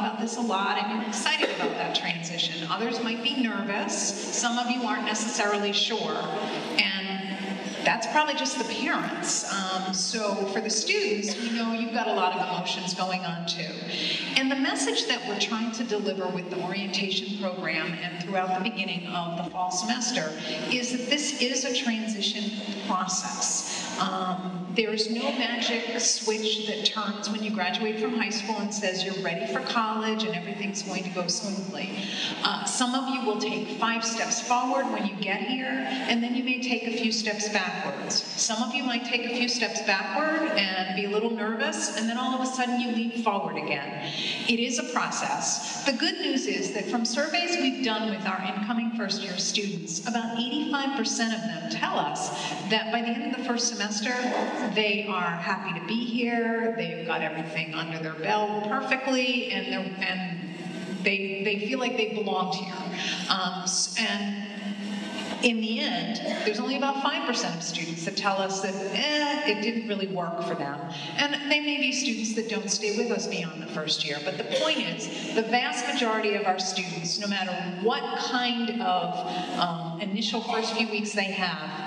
about this a lot and you're excited about that transition. Others might be nervous. Some of you aren't necessarily sure. And that's probably just the parents. So for the students, we know you've got a lot of emotions going on too. And the message that we're trying to deliver with the orientation program and throughout the beginning of the fall semester is that this is a transition process. There's no magic switch that turns when you graduate from high school and says you're ready for college and everything's going to go smoothly. Some of you will take 5 steps forward when you get here, and then you may take a few steps backwards. Some of you might take a few steps backward and be a little nervous, and then all of a sudden you leap forward again. It is a process. The good news is that from surveys we've done with our incoming first-year students, about 85% of them tell us that by the end of the first semester, they are happy to be here, they've got everything under their belt perfectly, and they feel like they belonged here. And in the end, there's only about 5% of students that tell us that, it didn't really work for them. And they may be students that don't stay with us beyond the first year. But the point is, the vast majority of our students, no matter what kind of initial first few weeks they have,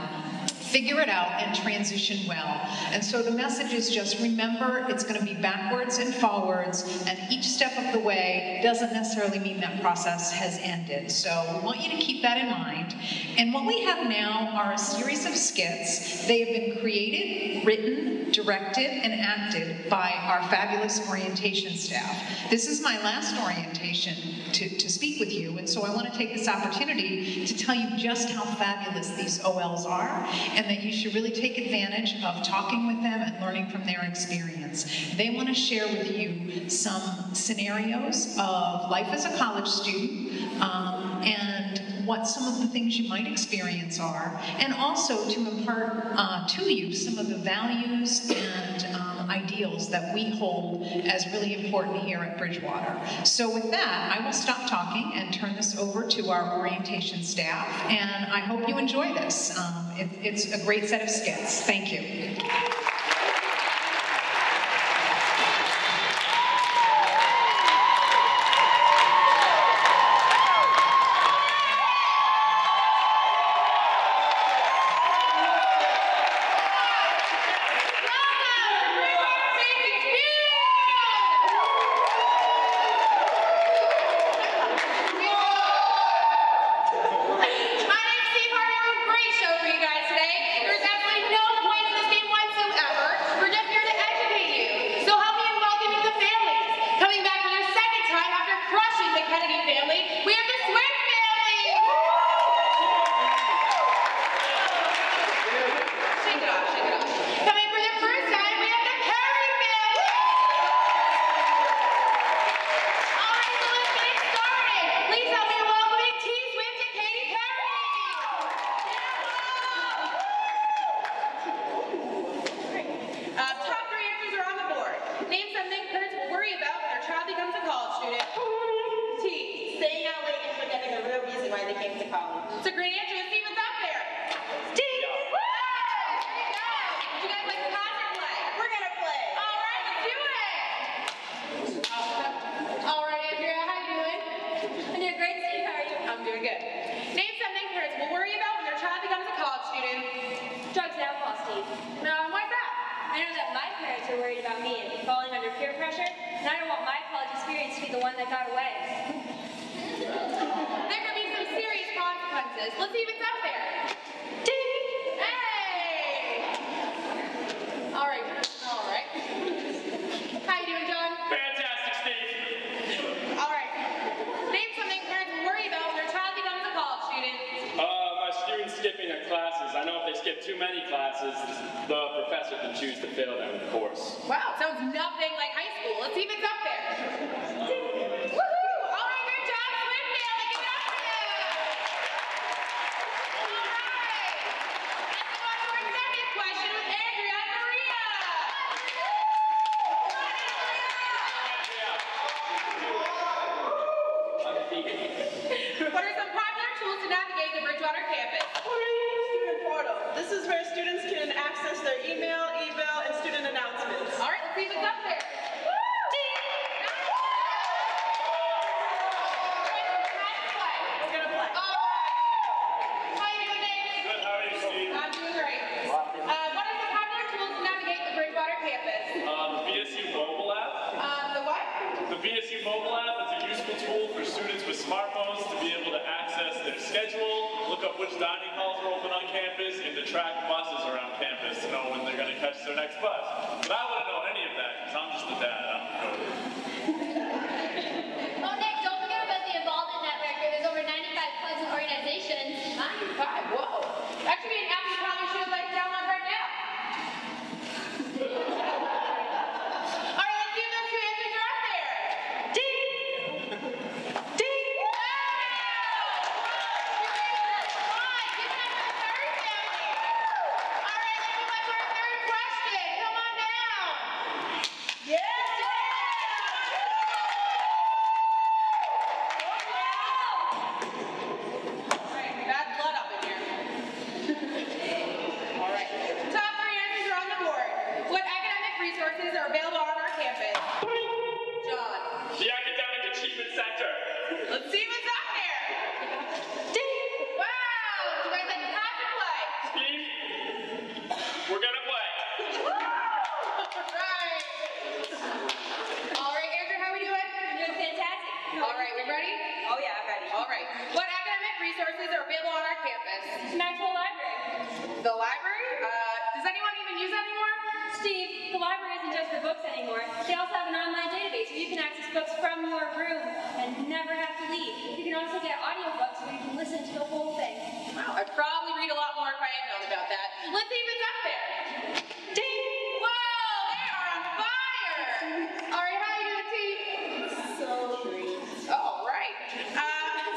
figure it out and transition well. And so the message is just remember it's going to be backwards and forwards, and each step of the way doesn't necessarily mean that process has ended. So we want you to keep that in mind. And what we have now are a series of skits. They have been created, written, directed, and acted by our fabulous orientation staff. This is my last orientation to speak with you, and so I want to take this opportunity to tell you just how fabulous these OLs are, and that you should really take advantage of talking with them and learning from their experience. They want to share with you some scenarios of life as a college student, and what some of the things you might experience are, and also to impart to you some of the values and ideals that we hold as really important here at Bridgewater. So with that, I will stop talking and turn this over to our orientation staff, and I hope you enjoy this. It's a great set of skits. Thank you. students with smartphones to be able to access their schedule, look up which dining halls are open on campus, and to track buses around campus to know when they're going to catch their next bus. But I wouldn't know any of that because I'm just a dad. I'm the coder. Oh, Nick, don't forget about the Involvement Network, where there's over 95 clubs and organizations. 95? Whoa! That should be an app you probably should like download right now. All right, let's see if those two answers are up there. Ding! Ding! Wow! Give it up for the third family. All right, let's move on to our third question. Come on down. Yeah! Alright, we got blood up in here. Alright, top three answers are on the board. What academic resources are available on our campus? John. The Academic Achievement Center. Let's see what's up there. Ding! Wow! Do you guys like to pass or play? Steve, we're going to play. Alright, Andrew, how we doing? You're doing fantastic. Alright, we ready? Oh yeah, I'm ready. Alright. What academic resources are available on our campus? Maxwell Library. The library? Does anyone even use that anymore? Steve, the library isn't just for books anymore. They also have an online database where you can access books from your room and never have to leave. You can also get audiobooks where you can listen to the whole thing. Wow, I'd probably read a lot more if I had known about that. Let's see if it's up there. Ding! Whoa, they are on fire! All right, how you doing, T? So great. All right.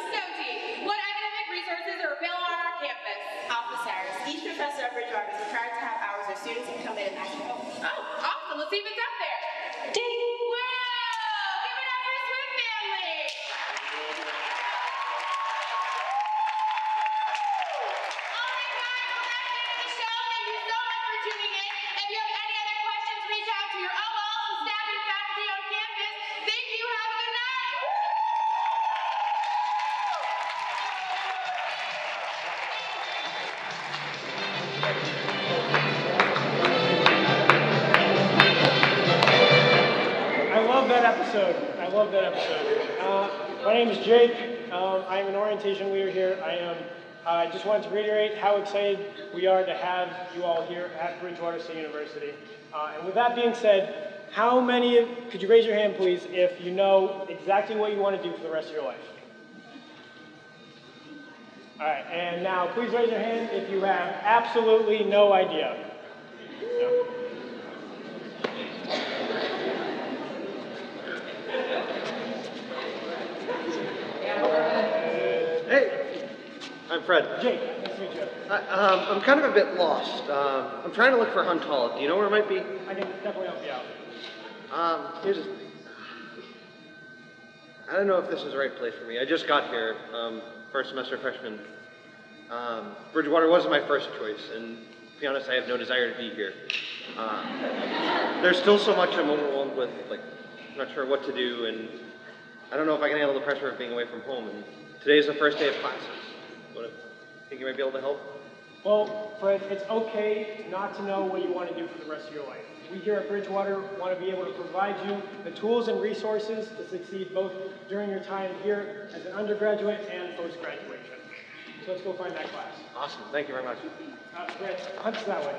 Snowty, what academic resources are available on our campus? Alpha Cyrus. Each professor at Bridgewater is required to have hours where students can come in and ask for help. Oh, awesome. Let's see if it's up there. Ding! Wow! Give it up for Swift family! All right, guys. Well, that's the end of the show. Thank you so much for tuning in. If you have any other questions, reach out to your OLs and staff and faculty on campus. Thank you. Have a good night. I love that episode. My name is Jake. I am an orientation leader here. I just wanted to reiterate how excited we are to have you all here at Bridgewater State University. And with that being said, how many could you raise your hand, please, if you know exactly what you want to do for the rest of your life? All right, and now please raise your hand if you have absolutely no idea. No. Hey, I'm Fred. Jake, nice to meet you. I'm kind of a bit lost. I'm trying to look for Hunt Hall. Do you know where it might be? I can definitely help you out. Here's I don't know if this is the right place for me. I just got here, first semester freshman. Bridgewater wasn't my first choice, and to be honest, I have no desire to be here. There's still so much I'm overwhelmed with, like, I'm not sure what to do, and I don't know if I can handle the pressure of being away from home, and today's the first day of classes. Think you might be able to help? Well, Fred, it's okay not to know what you want to do for the rest of your life. We here at Bridgewater want to be able to provide you the tools and resources to succeed both during your time here as an undergraduate and post-graduation. So let's go find that class. Awesome, thank you very much. Fred, Hunt's that way.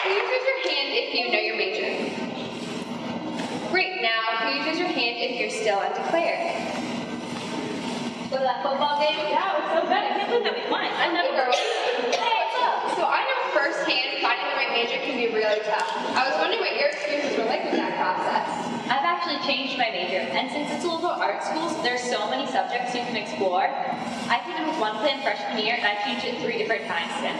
Please raise your hand if you know your major. Great, now please raise your hand if you're still undeclared. Was that football game? Yeah, it was so good. I can't believe that we won. Hey, what's up? So I know firsthand finding the right major can be really tough. I was wondering what your experiences were like with that process. I've actually changed my major, and since it's a liberal arts school, there's so many subjects you can explore. I came in with one plan freshman year, and I changed it 3 different times since.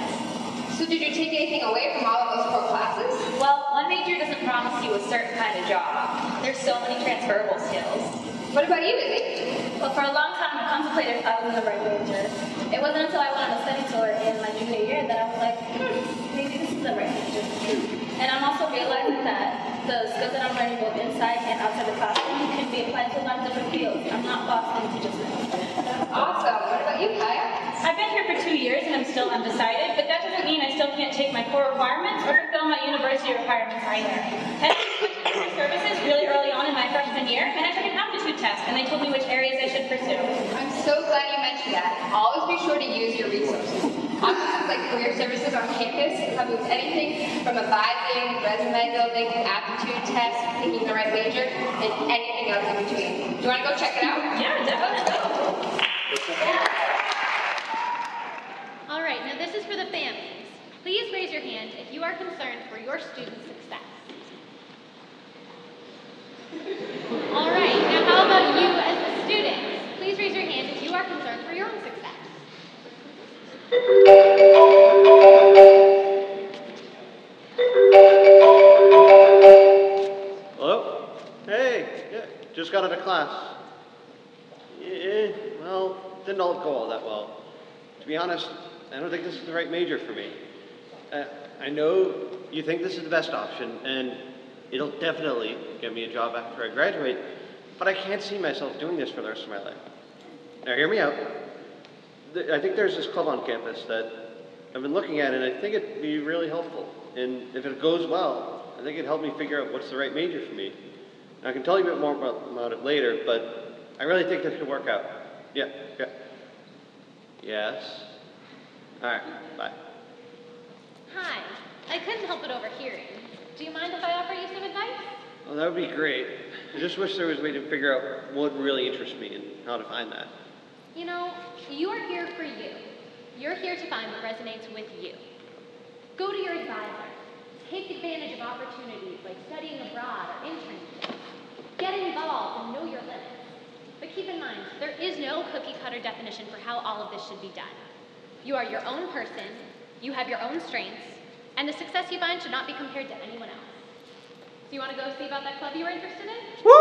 So did you take anything away from all of those core classes? Well, one major doesn't promise you a certain kind of job. There's so many transferable skills. What about you, Izzy? Well, for a long time, I contemplated if I was in the right major. It wasn't until I went on a study tour in my junior year that I was like, maybe this is the right major. And I'm also realizing that the skills that I'm learning both inside and outside the classroom can be applied to a lot of different fields. I'm not lost into just That's awesome. What about you, Kaya? I've been here for 2 years and I'm still undecided, but that doesn't mean I still can't take my core requirements or fulfill my university diversity requirements either. And I went to career services really early on in my freshman year, and I took an aptitude test, and they told me which areas I should pursue. I'm so glad you mentioned that. Always be sure to use your resources. Offices like career services on campus can help you with anything from advising, resume building, aptitude tests, picking the right major, and anything else in between. Do you want to go check it out? Yeah, definitely. All right, now this is for the families. Please raise your hand if you are concerned for your students' success. All right, now how about you as the students? Please raise your hand if you are concerned for your own success. Hello? Hey, yeah, just got out of class. Yeah, well, didn't all go all that well. To be honest, I don't think this is the right major for me. I know you think this is the best option, and it'll definitely get me a job after I graduate, but I can't see myself doing this for the rest of my life. Now hear me out. I think there's this club on campus that I've been looking at, and I think it'd be really helpful. And if it goes well, I think it'd help me figure out what's the right major for me. Now, I can tell you a bit more about it later, but I really think this could work out. Yeah. Yes. All right, bye. Hi, I couldn't help but overhearing. Do you mind if I offer you some advice? Well, that would be great. I just wish there was a way to figure out what really interests me and how to find that. You know, you are here for you. You're here to find what resonates with you. Go to your advisor. Take advantage of opportunities like studying abroad or internships. Get involved and know your limits. But keep in mind, there is no cookie-cutter definition for how all of this should be done. You are your own person, you have your own strengths, and the success you find should not be compared to anyone else. So you want to go see about that club you were interested in? Woo!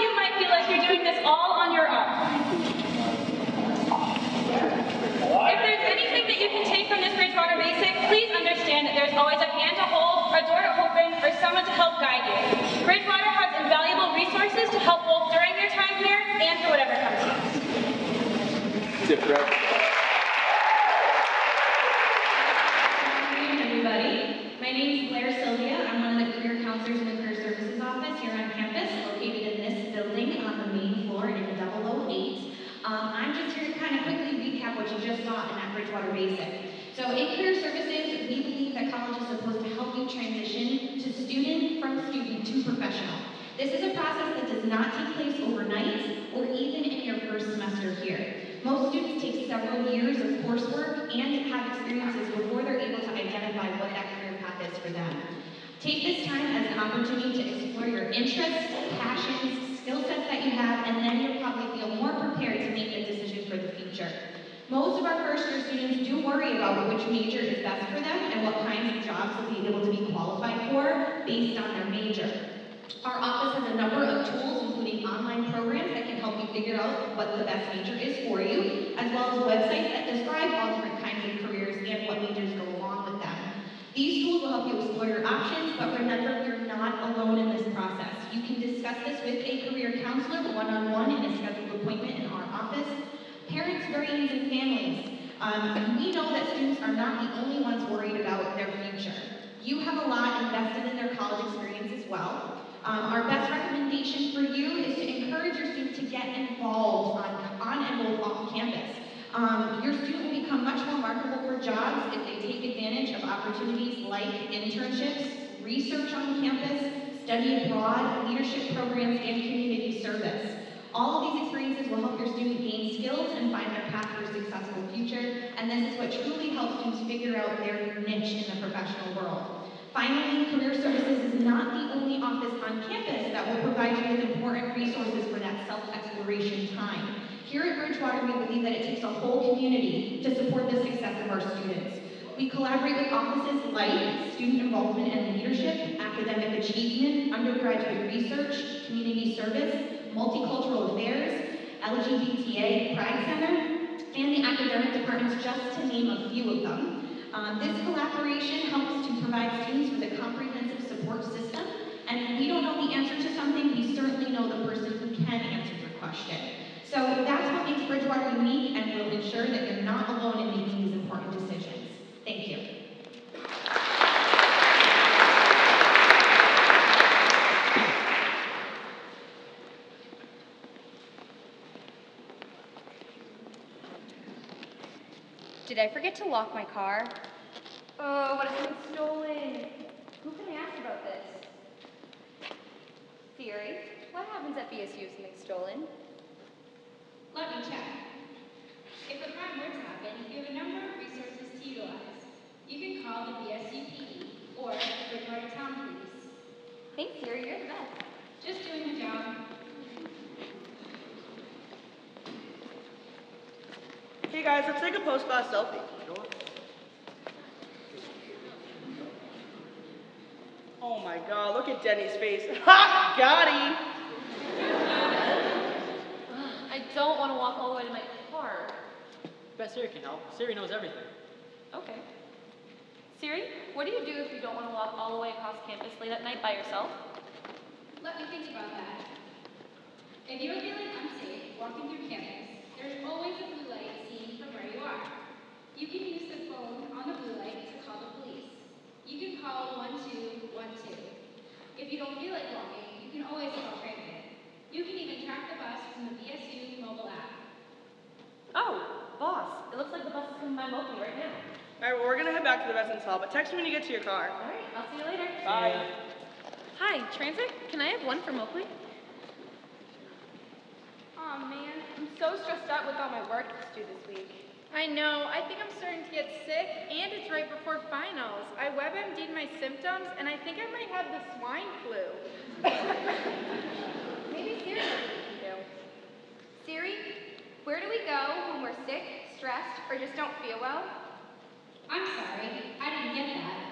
You might feel like you're doing this all on your own. If there's anything that you can take from this Bridgewater Basic, please understand that there's always a hand to hold, a door to open, or someone to help guide you. Bridgewater has invaluable resources to help both during your time here and for whatever comes next. Good afternoon, everybody. My name is Blair Sylvia. I'm one of the career counselors in the Career Services Office here on campus, located in this building on the main floor in 008. I'm just here to kind of quickly recap what you just saw in that Bridgewater Basic. So in Career Services, we believe that college is supposed to help you transition to student, from student to professional. This is a process that does not take place overnight or even in your first semester here. Most students take several years of coursework and have experiences before they're able to identify what that career path is for them. Take this time as an opportunity to explore your interests, passions, skill sets that you have, and then you'll probably feel more prepared to make a decision for the future. Most of our first-year students do worry about which major is best for them and what kinds of jobs they'll be able to be qualified for based on their major. Our office has a number of tools, including online programs that can help you figure out what the best major is for you, as well as websites that describe all different kinds of careers and what majors go along with them. These tools will help you explore your options, but remember, you're not alone in this process. You can discuss this with a career counselor one-on-one in a scheduled appointment in our office. Parents, guardians, and families. We know that students are not the only ones worried about their future. You have a lot invested in their college experience as well. Our best recommendation for you is to encourage your students to get involved on and both off campus. Your student will become much more marketable for jobs if they take advantage of opportunities like internships, research on campus, study abroad, leadership programs, and community service. All of these experiences will help your student gain skills and find their path for a successful future, and this is what truly helps students figure out their niche in the professional world. Finally, Career Services is not the only office on campus that will provide you with important resources for that self-exploration time. Here at Bridgewater, we believe that it takes a whole community to support the success of our students. We collaborate with offices like student involvement and leadership, academic achievement, undergraduate research, community service, multicultural affairs, LGBTA Pride Center, and the academic departments, just to name a few of them. This collaboration helps to provide students with a comprehensive support system, and if we don't know the answer to something, we certainly know the person who can answer your question. So that's what makes accountability and will ensure that you're not alone in making these important decisions. Thank you. Did I forget to lock my car? Oh, what if it's stolen? Who can I ask about this? Theory, what happens at BSU if something's stolen? Let me check. If a crime were to happen, you have a number of resources to utilize. You can call the BSU PD or the Bridgewater Town Police. Thanks, Theory, you're the best. Just doing my job. Hey guys, let's take a post-class selfie. Oh my god, look at Denny's face. Ha! Got him! I don't want to walk all the way to my car. Bet Siri can help. Siri knows everything. Okay. Siri, what do you do if you don't want to walk all the way across campus late at night by yourself? Let me think about that. If you're feeling unsafe walking through campus, there's always a blue light seen from where you are. You can use the phone on the blue light to call the police. You can call 1212. If you don't feel like walking, you can always call transit. You can even track the bus from the BSU mobile app. Oh, boss, it looks like the bus is coming by Moki right now. Alright, well, we're gonna head back to the residence hall, but text me when you get to your car. All right, I'll see you later. Bye. Hi, transit, can I have one from Oakley? Oh man, I'm so stressed out with all my work that's due this week. I know, I think I'm starting to get sick, and it's right before finals. I WebMD'd my symptoms, and I think I might have the swine flu. Maybe Siri knows what we can do. Siri, where do we go when we're sick, stressed, or just don't feel well? I'm sorry, I didn't get that.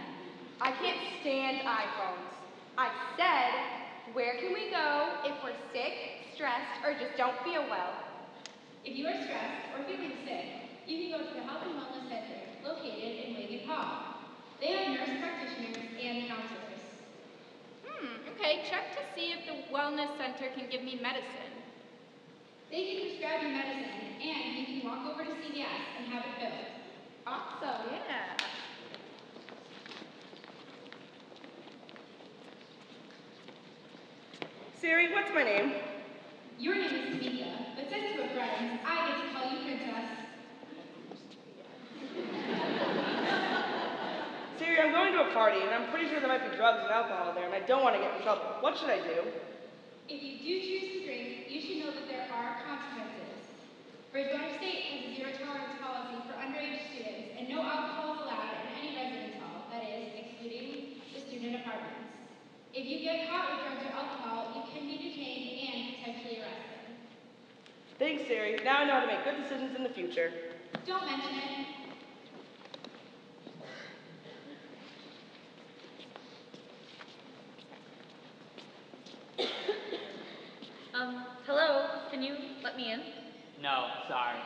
I can't stand iPhones. I said, where can we go if we're sick, stressed, or just don't feel well? If you are stressed or feeling sick, you can go to the Health and Wellness Center located in Wigan Hall. They have nurse practitioners and counselors. Okay, check to see if the wellness center can give me medicine. They can prescribe you medicine, and you can walk over to CVS and have it filled. Awesome, yeah. Siri, what's my name? Your name is Tamika, but since we're friends, I get to call you Princess. Siri, I'm going to a party, and I'm pretty sure there might be drugs and alcohol there, and I don't want to get in trouble. What should I do? If you do choose to drink, you should know that there are consequences. Bridgewater State has a zero-tolerance policy for underage students, and no alcohol is allowed in any residence hall, that is, excluding the student apartments. If you get caught with drugs or alcohol, you can be detained and potentially arrested. Thanks, Siri. Now I know how to make good decisions in the future. Don't mention it. Hello, can you let me in? No, sorry.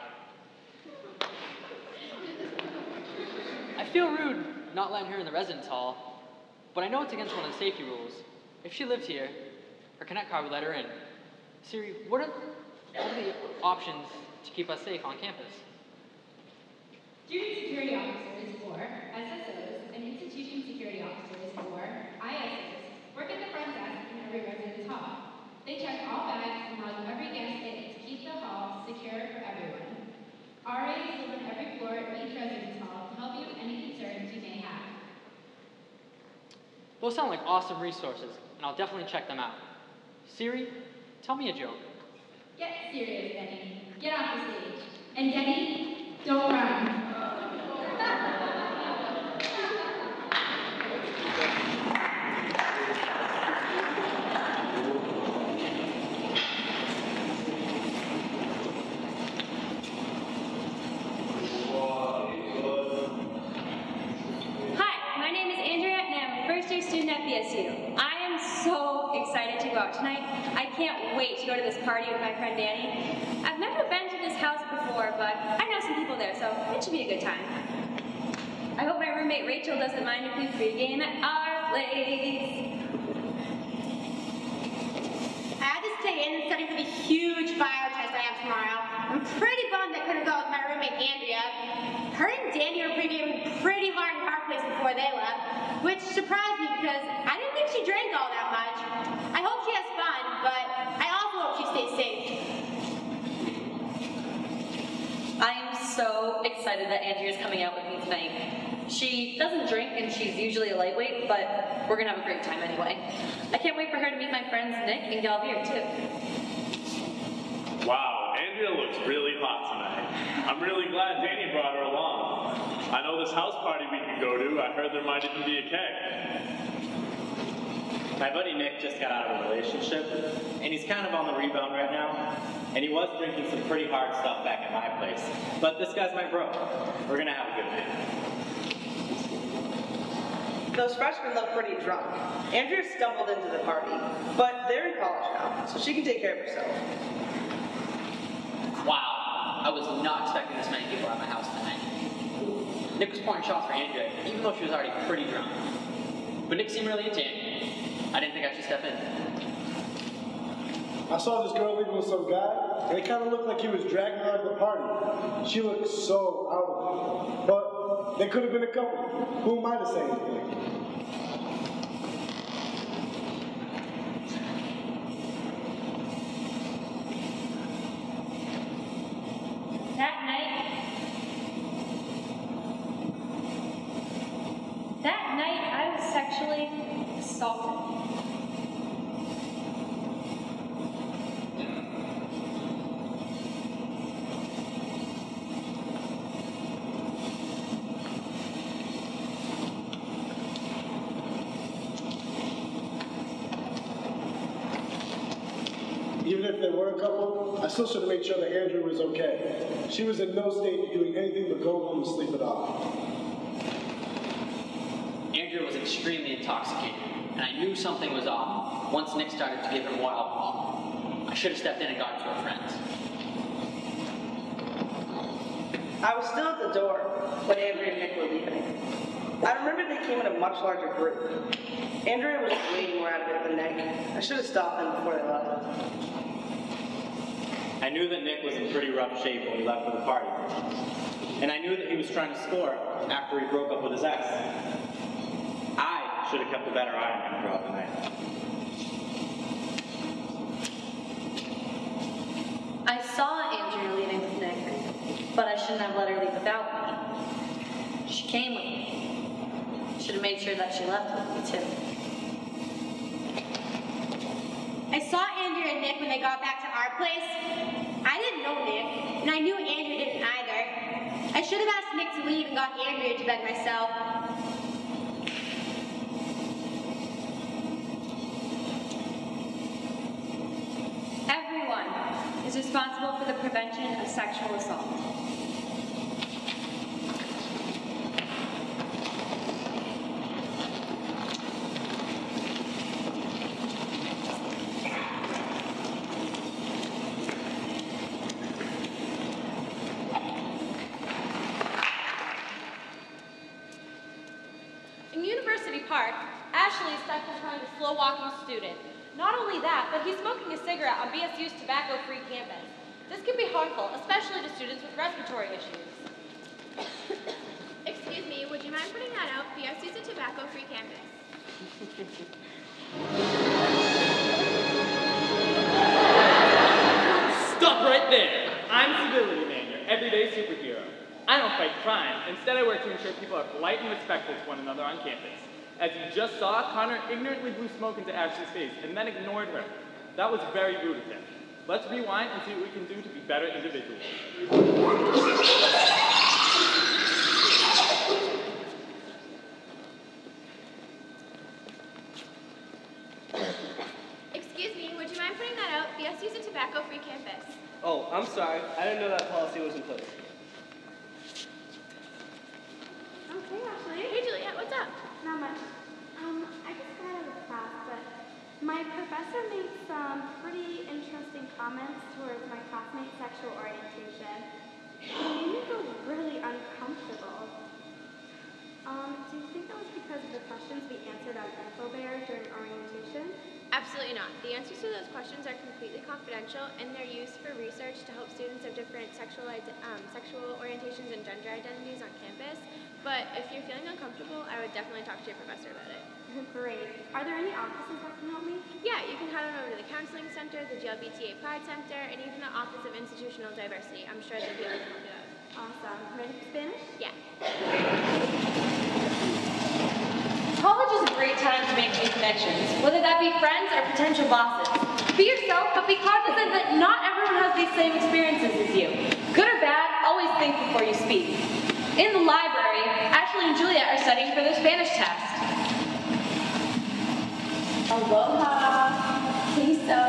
I feel rude not letting her in the residence hall, but I know it's against one of the safety rules. If she lived here, her Connect card would let her in. Siri, what are the options to keep us safe on campus? Student security officers, or SSOs, and institution security officers, or ISOs, work at the front desk in every residence hall. They check all bags and log every guest in to keep the hall secure for everyone. RAs live on every floor at each residence hall to help you with any concerns you may have. Those sound like awesome resources, and I'll definitely check them out. Siri, tell me a joke. Get serious, Denny. Get off the stage. And Denny, don't run. Student at BSU. I am so excited to go out tonight. I can't wait to go to this party with my friend Danny. I've never been to this house before, but I know some people there, so it should be a good time. I hope my roommate Rachel doesn't mind if we pregame at our place. I had to stay in and study for the huge bio test I have tomorrow. I'm pretty bummed that I couldn't go with my roommate Andrea. Her and Danny were pretty hard in our place before they left, which surprised me because I didn't think she drank all that much. I hope she has fun, but I also hope she stays safe. I am so excited that Andrea's coming out with me tonight. She doesn't drink and she's usually a lightweight, but we're gonna have a great time anyway. I can't wait for her to meet my friends Nick and Galvier too. Wow, Andrea looks really hot tonight. I'm really glad Danny brought her along. I know this house party we can go to. I heard there might even be a keg. My buddy Nick just got out of a relationship, and he's kind of on the rebound right now. And he was drinking some pretty hard stuff back at my place. But this guy's my bro. We're gonna have a good night. Those freshmen look pretty drunk. Andrea stumbled into the party, but they're in college now, so she can take care of herself. Wow, I was not expecting this many people at my house tonight. Nick was pouring shots for Andrea, even though she was already pretty drunk. But Nick seemed really into Andrea. I didn't think I should step in. I saw this girl leaving with some guy, and it kind of looked like he was dragging her at the party. She looked so out of it. But they could have been a couple. Who am I to say anything? That night I was sexually assaulted. Even if there were a couple, I still should have made sure that Andrew was okay. She was in no state of doing anything but go home and sleep it off. Andrea was extremely intoxicated, and I knew something was off once Nick started to give her more alcohol. I should have stepped in and got her to her friends. I was still at the door when Andrea and Nick were leaving. I remember they came in a much larger group. Andrea was way more out of it than Nick. I should have stopped them before they left. I knew that Nick was in pretty rough shape when we left for the party. And I knew that he was trying to score after he broke up with his ex. I should have kept a better eye on him throughout the night. I saw Andrea leaving with Nick, but I shouldn't have let her leave without me. She came with me. Should have made sure that she left with me too. I saw Andrea and Nick when they got back to our place. I didn't know Nick, and I knew Andrea didn't either. I should have asked Nick to leave and got Andrea to bed myself. Everyone is responsible for the prevention of sexual assault. In University Park, Ashley is stuck behind a slow-walking student. Not only that, but he's smoking a cigarette on BSU's tobacco-free campus. This can be harmful, especially to students with respiratory issues. Excuse me, would you mind putting that out? BSU's a tobacco-free campus. Stop right there! I'm Civility Man, your everyday superhero. I don't fight crime. Instead, I work to ensure people are polite and respectful to one another on campus. As you just saw, Connor ignorantly blew smoke into Ashley's face and then ignored her. That was very rude of him. Let's rewind and see what we can do to be better individuals. Excuse me, would you mind putting that out? BSU's a tobacco-free campus. Oh, I'm sorry. I didn't know that policy was in place. Okay, Ashley. Hey, Juliet, what's up? Not much. I just got out of class, but my professor made some pretty interesting comments towards my classmate's sexual orientation. It made me feel really uncomfortable. Do you think that was because of the questions we answered on InfoBear during orientation? Absolutely not. The answers to those questions are completely confidential, and they're used for research to help students of different sexual orientations and gender identities on campus. But if you're feeling uncomfortable, I would definitely talk to your professor about it. Great. Are there any offices that can help me? Yeah, you can head on over to the Counseling Center, the GLBTA Pride Center, and even the Office of Institutional Diversity. I'm sure they'll be able to help you out. Awesome. Ready for Spanish? Yeah. College is a great time to make new connections, whether that be friends or potential bosses. Be yourself, but be cognizant that not everyone has these same experiences as you. Good or bad, always think before you speak. In the library, Ashley and Juliet are studying for their Spanish test. Aloha, queso,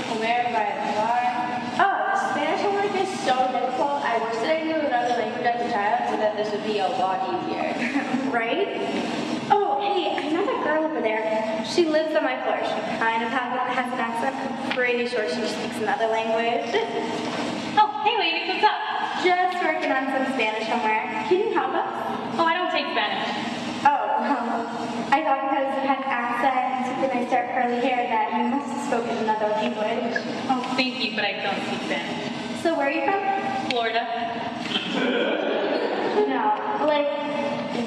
comer, bailar. Oh, the Spanish homework is so difficult. I wish that I knew another language as a child so that this would be a lot easier. Right? Oh, hey, I know that girl over there. She lives on my floor. She kind of has an accent. I'm pretty sure she speaks another language. Oh, hey ladies, what's up? Just working on some Spanish homework. Can you help us? Oh, I don't take Spanish. Oh, I thought because you had an accent and the nice dark curly hair that you must have spoken another language. Oh, thank you, but I don't speak Spanish. So where are you from? Florida. No, like,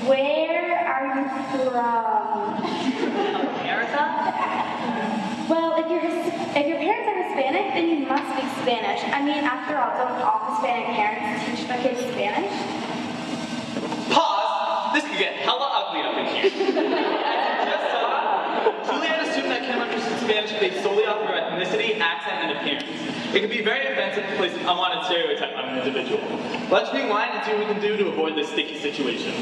where are you from? America? Well, if your parents are Hispanic, then you must speak Spanish. I mean, after all, don't all Hispanic parents teach their kids Spanish? Pause! This could get hella ugly up in here. As you just saw, Juliet assumed that Kim understood Spanish based solely off her ethnicity, accent, and appearance. It can be very offensive to place an unwanted stereotype on an individual. Let's rewind and see what we can do to avoid this sticky situation.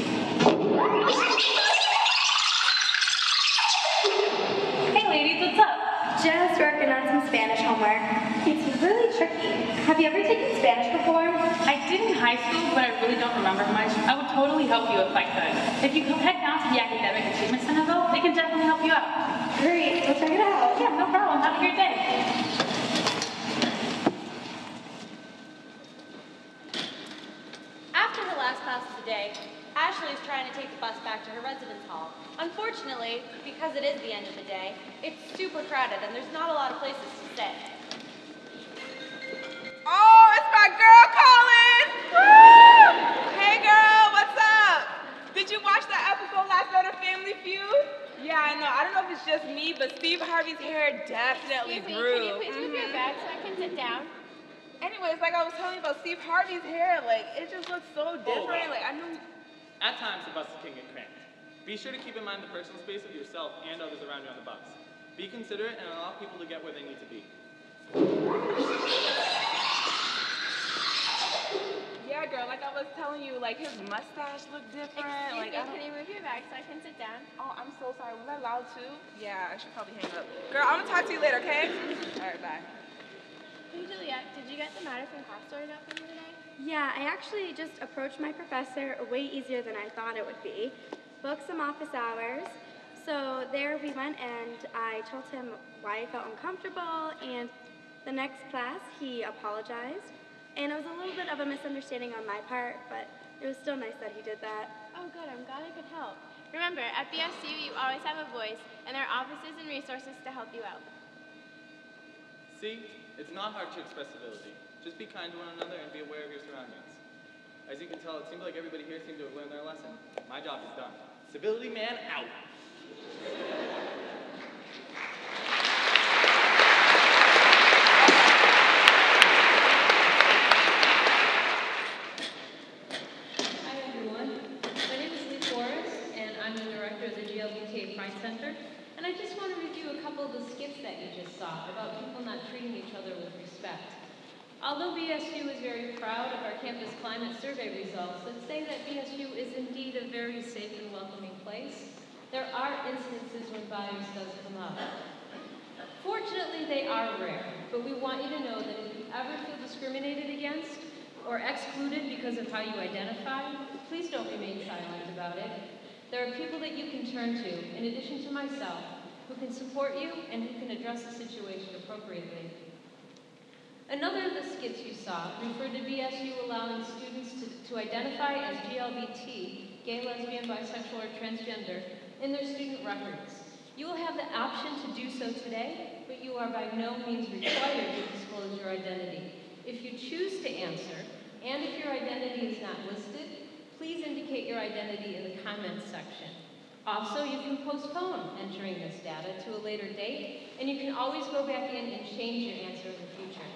Hey ladies, what's up? Just working on some Spanish homework. It's really tricky. Have you ever taken Spanish before? I did in high school, but I really don't remember much. I would totally help you if I could. If you head down to the Academic Achievement Center though, they can definitely help you out. Great, we'll check it out. Yeah, no problem. Have a great day. After her last class of the day, Ashley is trying to take the bus back to her residence hall. Unfortunately, because it is the end of the day, it's super crowded and there's not a lot of places to sit. Oh, it's my girl calling! Woo! Hey girl, what's up? Did you watch that episode last night of Family Feud? Yeah, I know. I don't know if it's just me, but Steve Harvey's hair definitely grew. Can you please move your bag so I can sit down? Anyways, like I was telling you about Steve Harvey's hair, like it just looks so different. Like I know. At times, the bus can get cramped. Be sure to keep in mind the personal space of yourself and others around you on the bus. Be considerate and allow people to get where they need to be. Yeah, girl, like I was telling you, like his mustache looked different. Excuse like, me, can you move your bag so I can sit down? Oh, I'm so sorry. Was I loud too? Yeah, I should probably hang up. Girl, I'm gonna talk to you later, okay? All right, bye. Hey Juliet, did you get the matter from class sorted out for me today? Yeah, I actually just approached my professor way easier than I thought it would be. Booked some office hours. So there we went and I told him why I felt uncomfortable, and the next class he apologized. And it was a little bit of a misunderstanding on my part, but it was still nice that he did that. Oh good, I'm glad I could help. Remember, at BSU you always have a voice, and there are offices and resources to help you out. See, it's not hard to express civility. Just be kind to one another and be aware of your surroundings. As you can tell, it seems like everybody here seemed to have learned their lesson. My job is done. Civility man out. Hi everyone. My name is Lee Forrest, and I'm the director of the GLBTA Pride Center. And I just want to review a couple of the skits that you just saw about people not treating each other with respect. Although BSU is very proud of our campus climate survey results that say that BSU is indeed a very safe and welcoming place, there are instances when bias does come up. Fortunately, they are rare, but we want you to know that if you ever feel discriminated against or excluded because of how you identify, please don't remain silent about it. There are people that you can turn to, in addition to myself, who can support you and who can address the situation appropriately. Another of the skits you saw referred to BSU allowing students to identify as GLBT, gay, lesbian, bisexual, or transgender, in their student records. You will have the option to do so today, but you are by no means required to disclose your identity. If you choose to answer, and if your identity is not listed, please indicate your identity in the comments section. Also, you can postpone entering this data to a later date, and you can always go back in and change your answer in the future.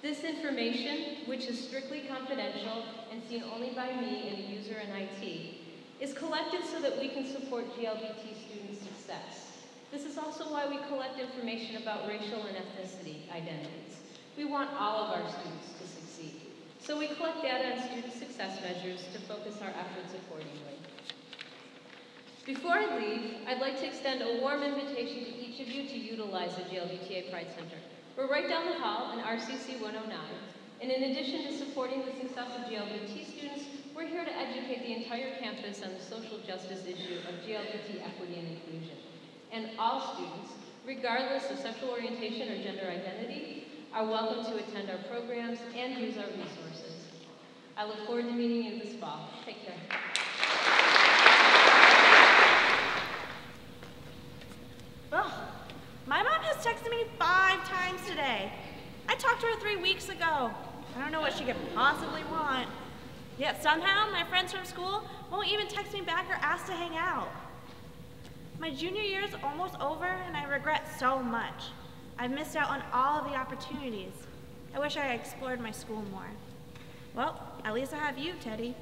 This information, which is strictly confidential and seen only by me and a user in IT, is collected so that we can support GLBT student success. This is also why we collect information about racial and ethnicity identities. We want all of our students to succeed. So we collect data on student success measures to focus our efforts accordingly. Before I leave, I'd like to extend a warm invitation to each of you to utilize the GLBTA Pride Center. We're right down the hall in RCC 109, and in addition to supporting the success of GLBT students, we're here to educate the entire campus on the social justice issue of GLBT equity and inclusion. And all students, regardless of sexual orientation or gender identity, are welcome to attend our programs and use our resources. I look forward to meeting you this fall. Take care. Ugh. My mom has texted me 5 times today. I talked to her 3 weeks ago. I don't know what she could possibly want. Yet somehow, my friends from school won't even text me back or ask to hang out. My junior year is almost over, and I regret so much. I've missed out on all of the opportunities. I wish I had explored my school more. Well, at least I have you, Teddy.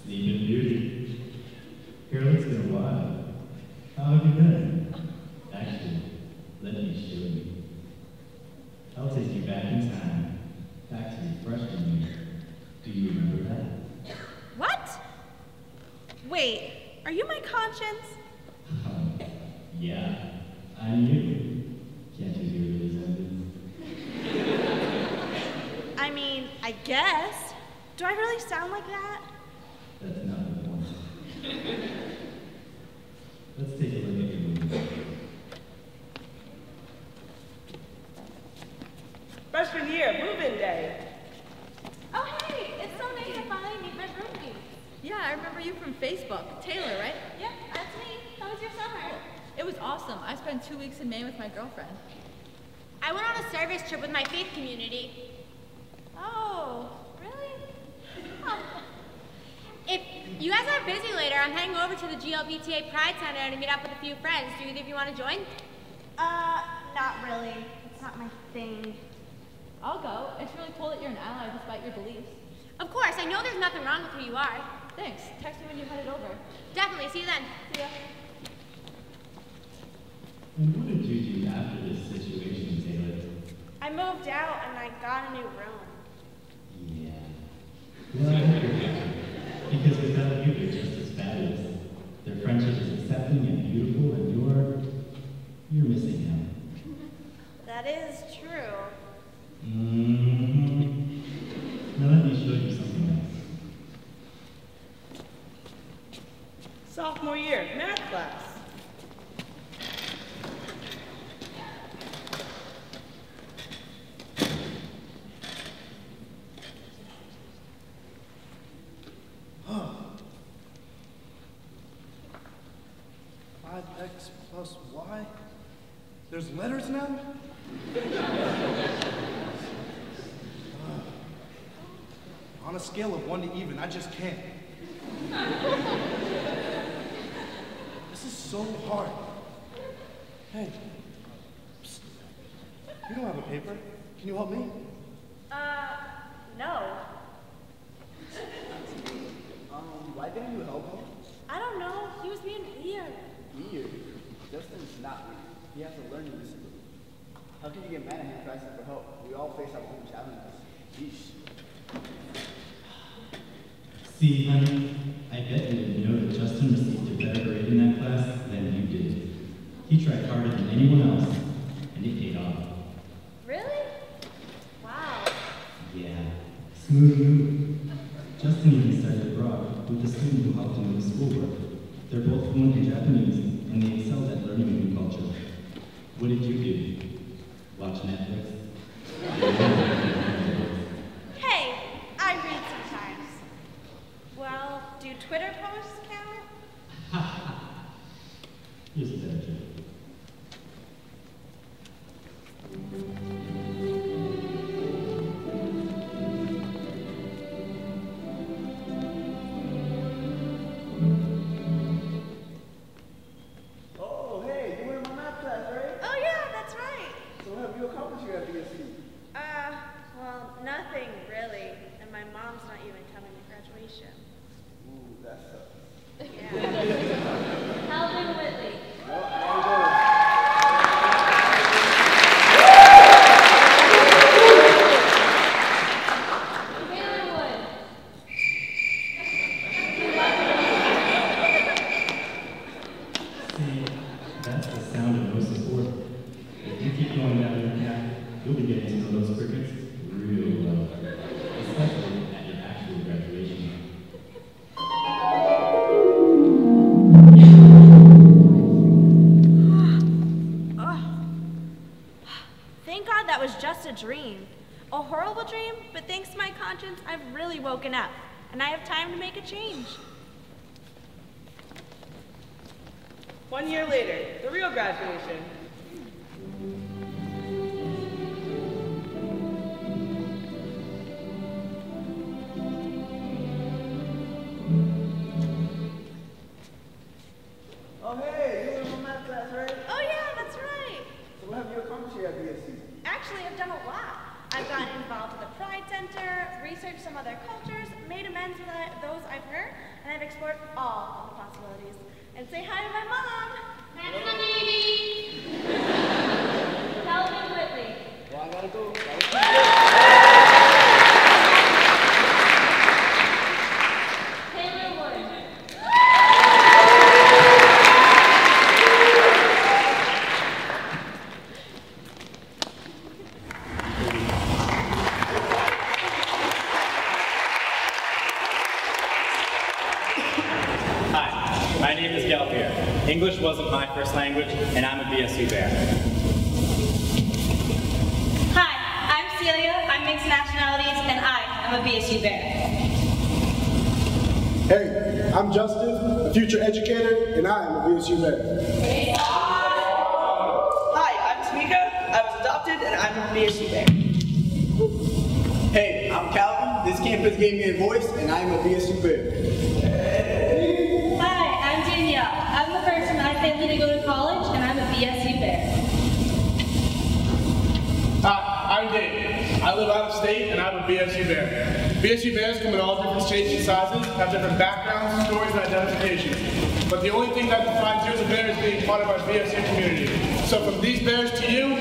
Sleeping Beauty. Girl, it's been a while. How have you been? Actually, let me show you. I'll take you back in time, back to your freshman year. Do you remember that? What? Wait, are you my conscience? Yeah, I'm you. Can't you hear the resemblance? I mean, I guess. Do I really sound like that? That's not the point. Let's take a look at your movie. Freshman year, move-in day. Oh, hey, it's so nice to finally meet my roommate. Yeah, I remember you from Facebook. Taylor, right? Yep, that's me. How was your summer? It was awesome. I spent 2 weeks in Maine with my girlfriend. I went on a service trip with my faith community. Oh, really? If you guys are busy later, I'm heading over to the GLBTA Pride Center to meet up with a few friends. Do either of you want to join? Not really. It's not my thing. I'll go. It's really cool that you're an ally despite your beliefs. Of course, I know there's nothing wrong with who you are. Thanks. Text me when you're headed over. Definitely. See you then. See ya. And what did you do after this situation, Taylor? I moved out and I got a new room. Yeah. Well, I hope you're happy. Because without you, they're just as fabulous. Their friendship is accepting and beautiful, and you're missing him. That is true. Now let me show you something else. Sophomore year, math class. X plus Y? There's letters now? On a scale of 1 to even, I just can't. This is so hard. Hey, psst. You don't have a paper. Can you help me? No. Why didn't you help him? I don't know. He was being weird. Weird? Justin's not weird. He has to learn to listen. How can you get mad at him for asking for help? We all face our own challenges. Yeesh. See, honey, I bet you didn't know that Justin received a better grade in that class than you did. He tried harder than anyone else, and it paid off. Really? Wow. Yeah, smooth move. Justin even studied abroad with a student who helped him with his schoolwork. They're both fluent in Japanese, and they excelled at learning a new culture. What did you do? Watch Netflix? Hey, I read sometimes. Well, do Twitter posts count? Just a joke. Oh, hey, you were in my math class, right? Oh yeah, that's right. So what have you accomplished here at BSC? Well, nothing really. And my mom's not even coming to graduation. Ooh, that sucks. Yeah. Calvin Whitley. Well, I gotta go. See, that's the sound of no support. If you keep going down your path, you'll be getting to know those crickets real well, especially at your actual graduation. Thank God that was just a dream. A horrible dream, but thanks to my conscience, I've really woken up, and I have time to make a change. 1 year later, the real graduation. Oh, hey, you were in my math class, right? Oh yeah, that's right. So what have you accomplished here at BSC? Actually, I've done a lot. I've gotten involved with the Pride Center, researched some other cultures, made amends with those I've hurt, and I've explored all of the possibilities. And say hi to my mom. That's the baby. Calvin Whitley. Well, I gotta go. Taylor Wood. Hi, my name is Galvier. English wasn't my first language, and I'm a BSU Bear. Hi, I'm Celia. I'm mixed nationalities, and I am a BSU Bear. Hey, I'm Justin, a future educator, and I am a BSU Bear. Hi, I'm Tamika. I was adopted, and I'm a BSU Bear. Hey, I'm Calvin. This campus gave me a voice, and I'm a BSU Bear. Hi, I'm Danielle. I'm the first in my family to go to college, and I'm a BSU Bear. Hi, I'm Dave. I live out of state and I'm a BSU Bear. BSU Bears come in all different shapes and sizes, have different backgrounds, stories, and identifications. But the only thing that defines you as a bear is being part of our BSU community. So from these bears to you,